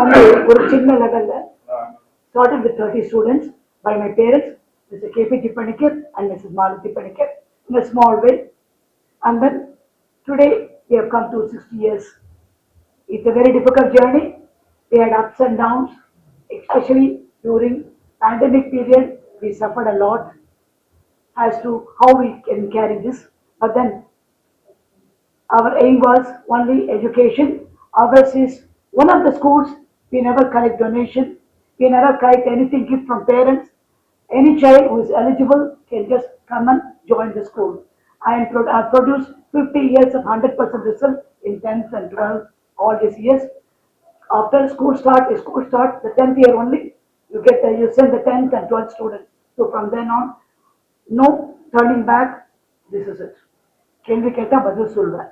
வந்து ஒரு சின்ன லெவல்ல started with 30 students by my parents, Mr. K.P. Tippanikar and Mrs. Malati Panikar, in a small way. And then today we have come to 60 years. It's a very difficult journey. We had ups and downs, especially during pandemic period. We suffered a lot as to how we can carry this. But then our aim was only education. Ours is one of the schools. We never collect donation. We never collect anything gift from parents. Any child who is eligible can just come and join the school. I have produced 50 years of 100% result in 10th and 12th all these years. After school start, the 10th year only, you send the 10th and 12th students. So from then on, no turning back. This is it. கேள்வி கேட்டா பதில் சொல்வேன்.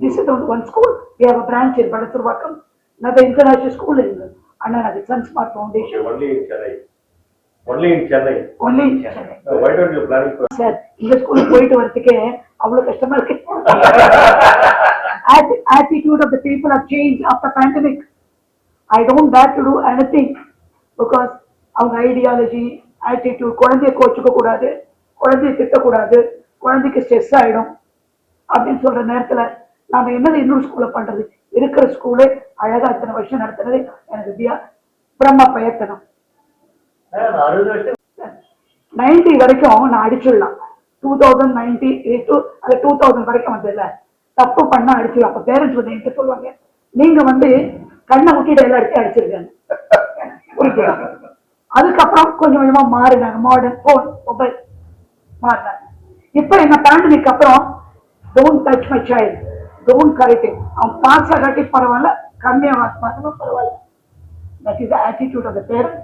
This is one school. We have a branch in Badasurvakam, another international school in Anna Sun Smart Foundation. Only in Chennai. Only in Chennai. Only in Chennai. So why don't you plan for? Sir, இந்த school போயிட்டு வரதுக்கே அவ்வளவு கஷ்டமா இருக்கு. Attitude of the people have changed after pandemic. I don't dare to do anything because அவங்க ideology, attitude, குழந்தைய கோச்சுக்க கூடாது, குழந்தைய திட்டக்கூடாது, குழந்தைக்கு ஸ்ட்ரெஸ் ஆயிடும் அப்படின்னு சொல்ற நேரத்துல நாம என்னது இன்னொரு ஸ்கூல்ல பண்றது? இருக்கிற ஸ்கூலே அழகா இத்தனை வருஷம் நடத்துறது எனக்கு பிரம்ம பயத்தனம். 90 வரைக்கும் நான் அடிச்சிடலாம். 2090 வரைக்கும் வந்ததுல தப்பு பண்ணா அடிச்சிடலாம். அப்ப பேரண்ட்ஸ் வந்து என்கிட்ட சொல்லுவாங்க, நீங்க வந்து கண்ணை விட்டுட்டு எல்லா இடத்தையும் அடிச்சிருக்காங்க. அதுக்கப்புறம் கொஞ்சம் கொஞ்சமா மாறினாங்க. மாடர்ன் போன் மொபைல் மாறினாங்க. இப்ப என்ன பேண்டமிக் அப்புறம் don't touch my child, don't correct it. அவன் பாஸ் ஆகாட்டி பரவாயில்ல, கம்மியா மார்க் பரவாயில்ல. That is the attitude of the parent.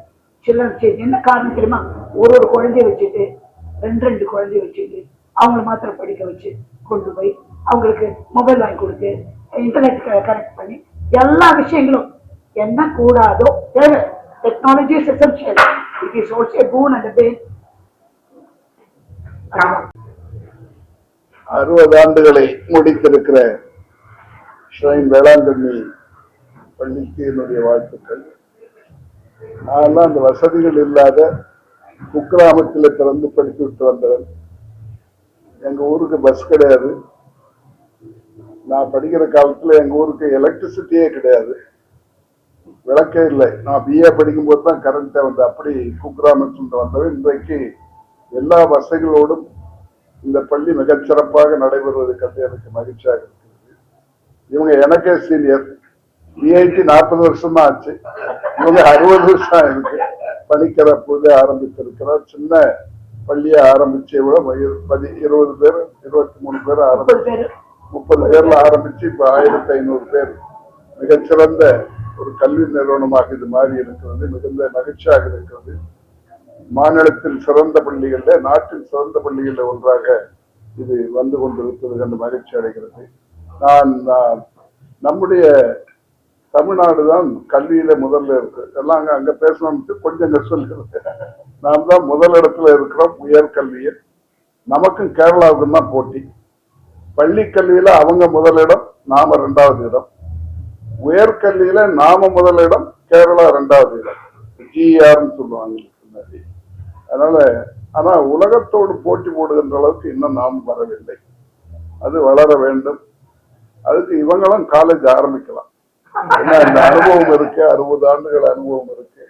Children change. என்ன காரணம் தெரியுமா? ஒரு குழந்தைய வச்சுட்டு 2 குழந்தைய வச்சுட்டு அவங்களை மாத்திரம் படிக்க வச்சு கொண்டு போய் அவங்களுக்கு மொபைல் வாங்கி கொடுத்து இன்டர்நெட் கனெக்ட் பண்ணி எல்லா விஷயங்களும் என்ன கூடாதோ தேவை. Technology is essential. It is also a boon and a bane. 60 ஆண்டுகளை முடித்திருக்கிற ஸ்ரீ வேளாங்கண்ணி பள்ளிக்கு என்னுடைய வாழ்த்துக்கள். நான் அந்த வசதிகள் இல்லாத குக்கிராமத்தில் பிறந்து படித்து விட்டு வந்தவன். எங்க ஊருக்கு பஸ் கிடையாது. நான் படிக்கிற காலத்துல எங்க ஊருக்கு எலக்ட்ரிசிட்டியே கிடையாது, விளக்கே இல்லை. நான் பிஏ படிக்கும் போது தான் கரண்டே வந்து அப்படி குக்கிராமத்தில் வந்தவன். இன்றைக்கு எல்லா வசதிகளோடும் இந்த பள்ளி மிகச்சிறப்பாக நடைபெறுவது கண்டு எனக்கு மகிழ்ச்சியாக இருக்கிறது. இவங்க எனக்கே சீனியர். பிஐடி 40 வருஷம் தான் ஆச்சு, இவங்க 60 வருஷம் இருக்கு. படிக்கிற போது ஆரம்பித்திருக்கிறார். சின்ன பள்ளியை ஆரம்பிச்சு 20 பேர் 23 பேர் ஆரம்பிச்சு 30 பேர்ல ஆரம்பிச்சு இப்ப 1500 பேர். மிகச்சிறந்த ஒரு கல்வி நிறுவனமாக இது மாறி இருக்கிறது. மிகுந்த மகிழ்ச்சியாக இருக்கிறது. மாநிலத்தில் சிறந்த பள்ளிகள்ல, நாட்டில் சிறந்த பள்ளிகள்ல ஒன்றாக இது வந்து கொண்டிருக்கிறது என்று மகிழ்ச்சி அடைகிறது. நம்முடைய தமிழ்நாடு தான் கல்வியில முதல்ல இருக்கு. எல்லாம் அங்க பேசணும்னு கொஞ்சம் சொல்லுறது. நாம் தான் முதல் இடத்துல இருக்கிறோம் உயர்கல்வியில். நமக்கும் கேரளாவுக்கும் தான் போட்டி. பள்ளி கல்வியில அவங்க முதலிடம், நாம 2வது இடம். உயர்கல்வியில நாம முதலிடம், கேரளா 2வது இடம். ஜிஆர்னு சொல்லுவாங்க முன்னாடி. அதனால ஆனா உலகத்தோடு போட்டி போடுகின்ற அளவுக்கு இன்னும் நாம் வரவில்லை. அது வளர வேண்டும். அதுக்கு இவங்களும் காலேஜ் ஆரம்பிக்கலாம். ஏன்னா இந்த அனுபவம் இருக்கு, 60 ஆண்டுகள் அனுபவம் இருக்கு.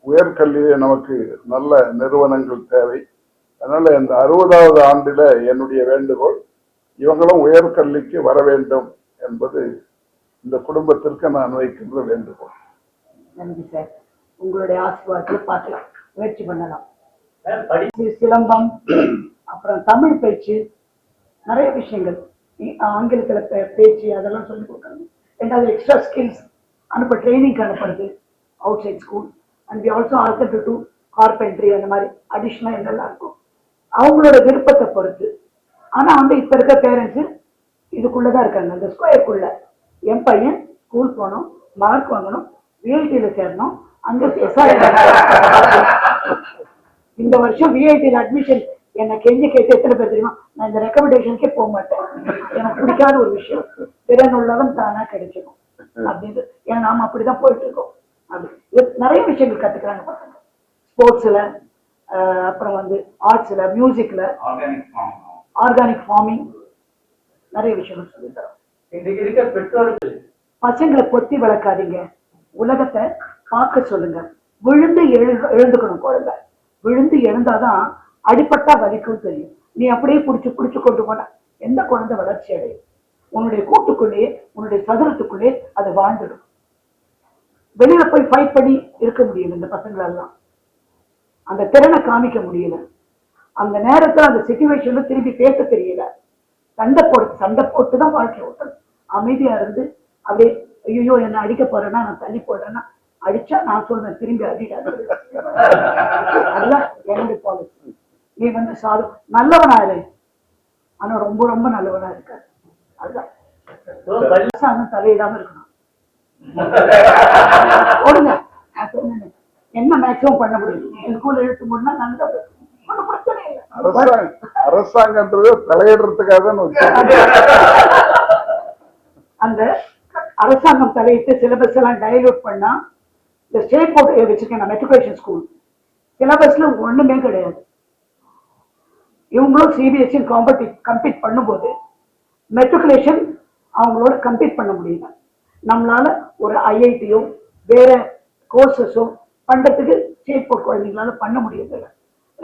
உயர்கல்வியில நமக்கு நல்ல நிறுவனங்கள் தேவை. அதனால இந்த 60வது ஆண்டில என்னுடைய வேண்டுகோள், இவங்களும் உயர்கல்விக்கு வர வேண்டும் என்பது இந்த குடும்பத்திற்கு நான் வைக்கின்ற வேண்டுகோள். நன்றி சார். உங்களுடைய ஆசீர்வாதத்தில் பார்க்கலாம், முயற்சி பண்ணலாம். சிலம்பம், அப்புறம் தமிழ் பேச்சு, நிறைய விஷயங்கள், ஆங்கிலத்துல பேச்சு அதெல்லாம் சொல்லிக் கொடுக்குறாங்க. 2வது எக்ஸ்ட்ரா ஸ்கில்ஸ் அனுப்ப ட்ரைனிங்க்கு அனுப்புறது outside school. And we also also do do carpentry அந்த மாதிரி அடிஷ்னலாக என்னெல்லாம் இருக்கும் அவங்களோட விருப்பத்தை பொறுத்து. ஆனா வந்து இப்ப இருக்க பேரண்ட்ஸ் இதுக்குள்ளதான் இருக்காங்க, அந்த ஸ்கொயருக்குள்ள. என் பையன் ஸ்கூல் போகணும், மார்க் வாங்கணும், விஐடியில சேரணும், அங்க இந்த வருஷம் விஐடியில அட்மிஷன் என்ன கெஞ்சி கேட்டு எத்தனை பேர் தெரியுமா? நான் இந்த ரெக்கமெண்டேஷனுக்கே போக மாட்டேன், எனக்கு பிடிக்காத ஒரு விஷயம். திறன் உள்ளவன் தானா கிடைச்சிடும். அப்படின்னு. ஏன்னா நாம அப்படிதான் போயிட்டு இருக்கோம். அது நிறைய விஷயங்கள் கத்துக்கிறாங்க பசங்க. ஸ்போர்ட்ஸ்ல, அப்புறம் வந்து ஆர்ட்ஸ்ல, மியூசிக்ல, ஆர்கானிக் ஃபார்மிங், நிறைய விஷயங்கள் சொல்லி தரோம். இன்றைக்கு இருக்க பெற்றோர்கள் பசங்களை பொத்தி வளர்க்காதீங்க, உலகத்தை பார்க்க சொல்லுங்க. விழுந்து எழுந்துக்கணும் குழந்தை. விழுந்து எழுந்தாதான் அடிப்பட்டா வலிக்கும் தெரியும். நீ அப்படியே புடிச்சு கொண்டு போன எந்த குழந்தை வளர்ச்சி அடையும்? உன்னுடைய கூட்டுக்குள்ளேயே, உன்னுடைய சதுரத்துக்குள்ளே அது வாழ்ந்துடும். வெளியில போய் ஃபைட் பண்ணி இருக்க முடியல இந்த பசங்களெல்லாம். அந்த திறனை காமிக்க முடியல. அந்த நேரத்துல அந்த சிச்சுவேஷன்ல திரும்பி பேச தெரியல. சண்டை போட்டு தான் வாழ்க்கை ஓட்டணும். அமைதியா இருந்து அப்படியே ஐயோ என்ன அடிக்க போறேன்னா, நான் தள்ளி போடுறேன்னா, அடிச்சா நான் சொல்றேன் திரும்பி அடிடாது. அதுதான் என்னுடைய பாலிசி. நீ வந்து நல்லவனா இரு, ஆனா ரொம்ப ரொம்ப நல்லவனா இருக்காது. அதுதான் அரசாங்கம் தலையிடாம இருக்கணும். ஓடுங்க, என்ன மேக்சிமம் பண்ண முடியும்? எதுக்குள்ள இழுத்து முடினா நல்லது, ஒன்றும் பிரச்சனை இல்லை. அரசாங்கன்றது தலையிடுறதுக்காக அந்த அரசாங்கம் தலையிட்டு சிலபஸ் எல்லாம் டைலூட் பண்ணா, இந்த ஸ்டேட் போர்ட் வச்சிருக்கேன் மெட்ரிகுலேஷன் ஸ்கூல், சிலபஸ்ல ஒண்ணுமே கிடையாது. இவங்களும் சிபிஎஸ்சி கம்பீட் பண்ணும்போது மெட்ரிகுலேஷன் அவங்களோட கம்பீட் பண்ண முடியல. நம்மளால ஒரு ஐஐடியோ வேற கோர்சஸோ பண்றதுக்கு ஸ்டேட் போர்ட் குழந்தைங்களால பண்ண முடியல.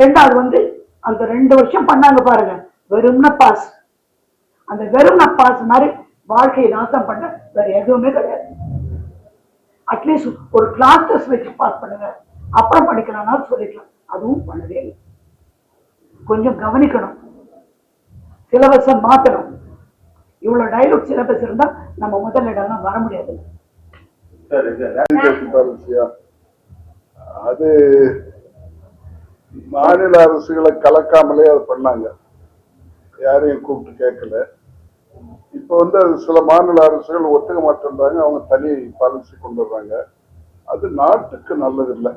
ரெண்டாவது வந்து அந்த 2 வருஷம் பண்ணாங்க பாருங்க, வெறும்னா பாஸ். அந்த வெறும்னா பாஸ் மாதிரி வாழ்க்கையை நாசம் பண்ண வேற எதுவுமே கிடையாது. அட்லீஸ்ட் ஒரு கிளாஸ் டெஸ்ட் வச்சு பாஸ் பண்ணுங்க, அப்புறம் படிக்கலாம் சொல்லிக்கலாம். அதுவும் பண்ணவே இல்லை. கொஞ்சம் கவனிக்கணும், சிலபஸை மாத்தணும். இவ்வளவு டைலூட் சிலபஸ் இருந்தா நம்ம முதல் இடம் வர முடியாது. அது மாநில அரசுகளை கலக்காமலே அது பண்ணாங்க, யாரையும் கூப்பிட்டு கேட்கல. இப்ப வந்து அது சில மாநில அரசுகள் ஒத்துக்க மாட்டேன்றாங்க, அவங்க தனி பாலிசி கொண்டு வர்றாங்க. அது நாட்டுக்கு நல்லது இல்லை.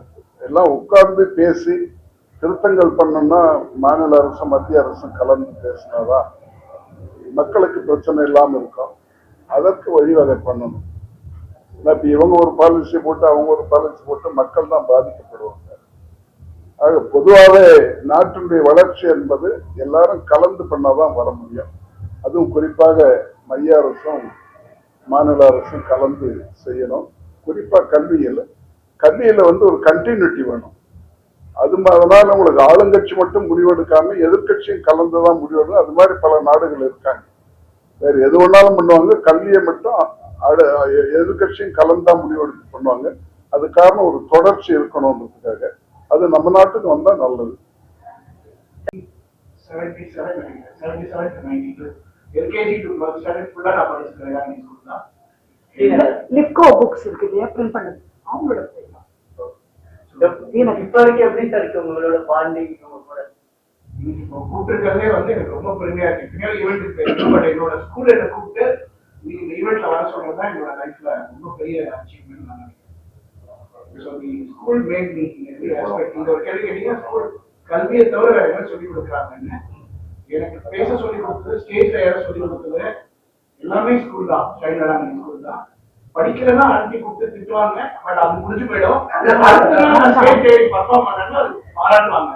எல்லாம் உட்கார்ந்து பேசி திருத்தங்கள் பண்ணணும்னா மாநில அரசும் மத்திய அரசும் கலந்து பேசினாதான் மக்களுக்கு பிரச்சனை இல்லாம இருக்கும். அதற்கு வழிவகை பண்ணணும். இப்ப இவங்க ஒரு பாலிசி போட்டு அவங்க ஒரு பாலிசி போட்டு மக்கள் தான் பாதிக்கப்படுவாங்க. ஆக பொதுவாகவே நாட்டினுடைய வளர்ச்சி என்பது எல்லாரும் கலந்து பண்ணாதான் வர முடியும். அதுவும் குறிப்பாக மைய அரசும் மாநில அரசும் கலந்து செய்யணும். குறிப்பா கல்வியில வந்து ஒரு கண்டினியூட்டி வேணும். அதனால உங்களுக்கு ஆளுங்கட்சி மட்டும் முடிவெடுக்காம எதிர்கட்சியும் கலந்துதான் முடிவெடுக்கும். அது மாதிரி பல நாடுகள் இருக்காங்க. வேற எது வேணாலும் பண்ணுவாங்க, கல்வியை மட்டும் எதிர்கட்சியும் கலந்துதான் முடிவெடுத்து பண்ணுவாங்க. அது காரணம் ஒரு தொடர்ச்சி இருக்கணும்ன்றதுக்காக. அது நம்ம நாட்டுக்கு வந்தா நல்லது. லிப்கோ புக்ஸ் இருக்கு இல்லையா, பிரிண்ட் பண்ணது, அவங்களோட இப்ப வரைக்கும் எப்படி சார் இருக்கு உங்களோட பாண்டிங்? கூப்பிட்டுருக்கிறதே வந்து எனக்கு ரொம்ப பெருமையா இருக்கு. பின்னாடி ஈவெண்ட் இருக்கு, பட் என்னோட ஸ்கூல்ல என்ன கூப்பிட்டு இந்த ஈவெண்ட்ல வர சொல்றதுதான் என்னோட லைஃப்ல ரொம்ப பெரிய அச்சீவ்மெண்ட் நான் நினைக்கிறேன். ஸ்கூல் மேட் மீ இந்த ஒரு கேள்வி கேட்டீங்கன்னா, ஸ்கூல் கல்வியை தவிர வேற என்ன சொல்லி கொடுக்குறாங்கன்னு. எனக்கு பேச சொல்லி கொடுத்தது, ஸ்டேஜ்ல ஏற சொல்லி கொடுத்தது எல்லாமே ஸ்கூல் தான், சைல்ட் வேளாங்கண்ணி ஸ்கூல் தான். படிக்கலன்னா அனுப்பி கூப்பிட்டு திட்டுவாங்க, பட் அது முடிஞ்சு போயிடும். பர்ஃபார்ம் பண்ணா அது பாராட்டுவாங்க.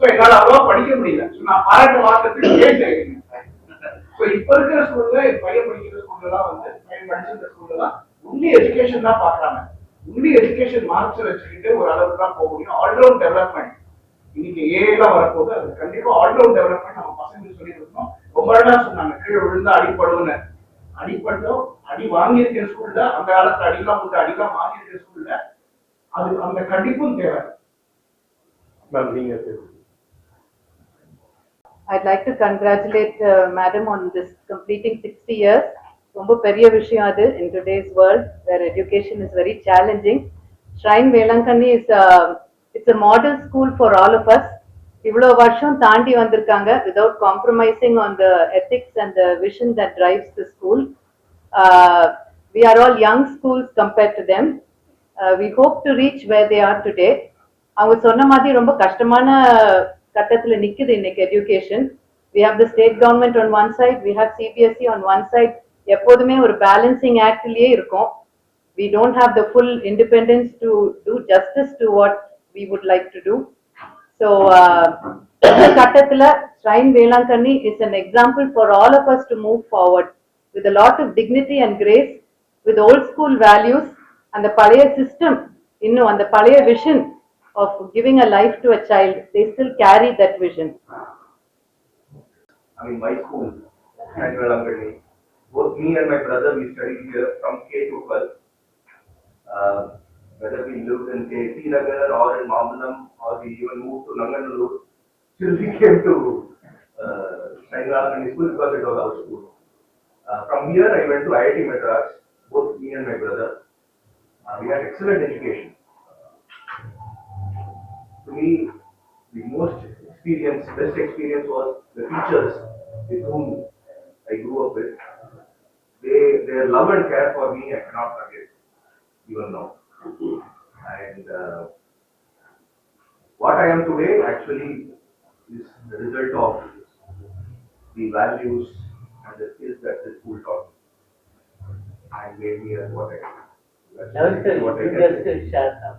என்னால அவ்வளவா படிக்க முடியல, நான் பாராட்டு வார்த்தைக்கு ஸ்டேஜ் ஆயிருக்கேன். இப்ப இருக்கிற ஸ்கூல்ல பையன் படிக்கிற ஸ்கூல்ல எல்லாம் வந்து பையன் படிச்சிருந்த ஸ்கூல்ல தான் ஒன்லி எஜுகேஷன் தான் பாக்குறாங்க. ஒன்லி எஜுகேஷன் மார்க்ஸ் வச்சுக்கிட்டு ஒரு அளவுக்கு தான் போக முடியும். ஆல்ரவுண்ட் டெவலப்மெண்ட் இன்னைக்கு ஏலாம் வரப்போது, அது கண்டிப்பா ஆல்ரவுண்ட் டெவலப்மெண்ட் நம்ம பசங்களுக்கு சொல்லி கொடுக்கணும். ரொம்ப அழகா சொன்னாங்க, கீழே விழுந்தா அடிப்படுன்னு. அடிப்பட்டோம், அடி வாங்கியிருக்கிற ஸ்கூல்ல, அந்த காலத்துல அடிலாம் உண்டு, அடிலாம் வாங்கியிருக்கிற ஸ்கூல்ல அது அந்த கண்டிப்பும் தேவை. I'd like to congratulate Madam on this completing 60 years. ரொம்ப பெரிய விஷயம் அது in today's world where education is very challenging. Shrine Velankani is it's a model school for all of us. இவ்வளோ வருஷம் தாண்டி வந்திருக்காங்க without compromising on the ethics and the vision that drives the school. We are all young schools compared to them. We hope to reach where they are today. அவங்க சொன்ன மாதிரி ரொம்ப கஷ்டமான கட்டத்துல நிக்குது இன்னைக்கு education. We have the state government on one side, we have CBSE on one side. எப்போதுமே ஒரு பேலன்சிங் ஆக்ட்லயே இருக்கும். we don't have the full independence to do justice to what we would like to do. So, இந்த கட்டத்துல Shrine Velankani is an example for all of us to move forward with a lot of dignity and grace, with old school values and the பழைய system, இன்னும் அந்த பழைய vision of giving a life to a child, they still carry that vision. I mean, my school, Shrine Velankani, both me and my brother, we studied here from K to 12. Whether we lived in T Nagar or in Mamanam or we even moved to Nanganallur, still we came to Shrine Velankani school because it was our school. From here I went to IIT Madras, both me and my brother. We had excellent education. To me, the best experience was the teachers with whom I grew up with. Their love and care for me, I cannot forget, even now. And what I am today actually is the result of the values and the skills that the school taught me and made me as what I am. Now, sir, What I you can just say. share some.